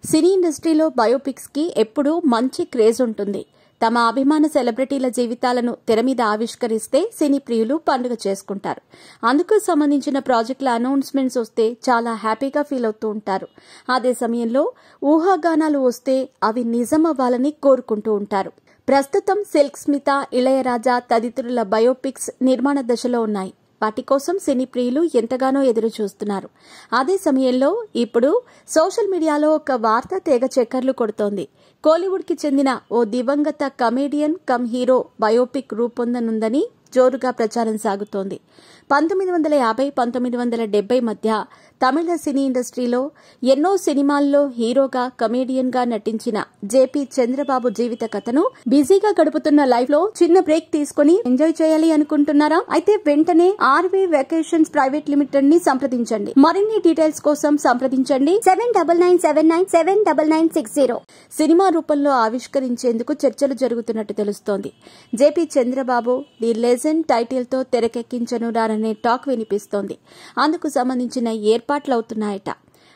సినీ ఇండస్ట్రీలో బయోపిక్స్ కి ఎప్పుడూ మంచి క్రేజ్ ఉంటుంది. తమ అభిమాన సెలబ్రిటీల జీవితాలను తెర మీద ఆవిష్కరిస్తే సినీ ప్రియులు పండుగ చేసుకుంటారు. అందుకు సంబంధించిన ప్రాజెక్టుల అనౌన్స్మెంట్స్ వస్తే చాలా హ్యాపీగా ఫీల్ అవుతూ ఉంటారు. అదే సమయంలో ఊహాగానాలు వస్తే అవి నిజమవ్వాలని కోరుకుంటూ ఉంటారు. ప్రస్తుతం సిల్క్ స్మిత, ఇళయరాజా తదితరుల బయోపిక్స్ నిర్మాణ దశలో ఉన్నాయి. వాటి కోసం సినీ ప్రియులు ఎంతగానో ఎదురు చూస్తున్నారు. అదే సమయంలో ఇప్పుడు సోషల్ మీడియాలో ఒక వార్త తెగ చక్కర్లు కొడుతోంది. కోలీవుడ్ కి చెందిన ఓ దివంగత కమేడియన్ కమ్ హీరో బయోపిక్ రూపొందనుందని జోరుగా ప్రచారం సాగుతోంది. 1950-1970 మధ్య తమిళ సినీ ఇండస్ట్రీలో ఎన్నో సినిమాల్లో హీరోగా, కమేడియన్ గా నటించిన జేపీ చంద్రబాబు జీవిత కథను బిజీగా గడుపుతున్న లైఫ్ లో చిన్న బ్రేక్ తీసుకుని ఎంజాయ్ చేయాలి అనుకుంటున్నారా? అయితే వెంటనే ఆర్వే వెకేషన్స్ ప్రైవేట్ లిమిటెడ్ ని సంప్రదించండి. మరిన్ని డీటెయిల్స్ కోసం సంప్రదించండి 7997979960. సినిమా రూపంలో ఆవిష్కరించేందుకు చర్చలు జరుగుతున్నట్టు తెలుస్తోంది. JP Chandrababu the legend title తో తెరకెక్కించనున్నారనే టాక్ వినిపిస్తోంది. అందుకు సంబంధించిన ఏర్పాట్లవుతున్నాయట.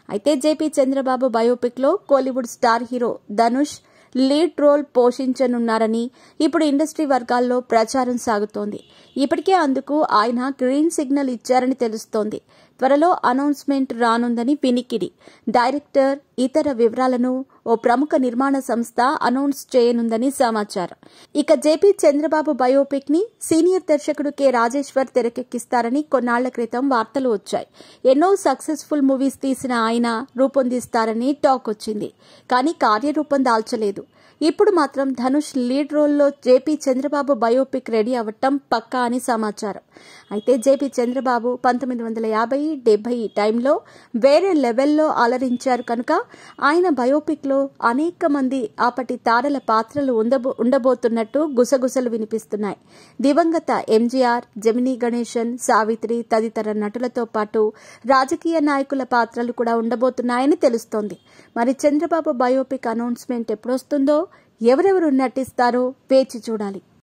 అయితే జేపీ చంద్రబాబు బయోపిక్ లో Kollywood star hero Dhanush lead role పోషించనున్నారని ఇప్పుడు ఇండస్ట్రీ వర్గాల్లో ప్రచారం సాగుతోంది. ఇప్పటికే అందుకు ఆయన గ్రీన్ సిగ్నల్ ఇచ్చారని తెలుస్తోంది. త్వరలో అనౌన్స్మెంట్ రానుందని వినికిడి. డైరెక్టర్, ఇతర వివరాలను ఓ ప్రముఖ నిర్మాణ సంస్థ అనౌన్స్ చేయనుందని సమాచారం. ఇక జేపీ చంద్రబాబు బయోపిక్ ని సీనియర్ దర్శకుడు కె రాజేశ్వర్ తెరకెక్కిస్తారని కొన్నాళ్ల క్రితం వార్తలు వచ్చాయి. ఎన్నో సక్సెస్ఫుల్ మూవీస్ తీసిన ఆయన రూపొందిస్తారని టాక్ వచ్చింది. కానీ కార్యరూపం దాల్చలేదు. ఇప్పుడు మాత్రం ధనుష్ లీడ్ రోల్లో జేపీ చంద్రబాబు బయోపిక్ రెడీ అవ్వటం పక్కా అని సమాచారం. అయితే జేపీ చంద్రబాబు 1950-70 టైంలో వేరే లెవెల్లో అలరించారు కనుక ఆయన బయోపిక్ లో అనేక మంది అప్పటి తారల పాత్రలు ఉండబోతున్నట్టు గుసగుసలు వినిపిస్తున్నాయి. దివంగత ఎంజీఆర్, జమినీ గణేశన్, సావిత్రి తదితర నటులతో పాటు రాజకీయ నాయకుల పాత్రలు కూడా ఉండబోతున్నాయని తెలుస్తోంది. మరి చంద్రబాబు బయోపిక్ అనౌన్స్మెంట్ ఎప్పుడొస్తుందో, ఎవరెవరు నటిస్తారో వేచి చూడాలి.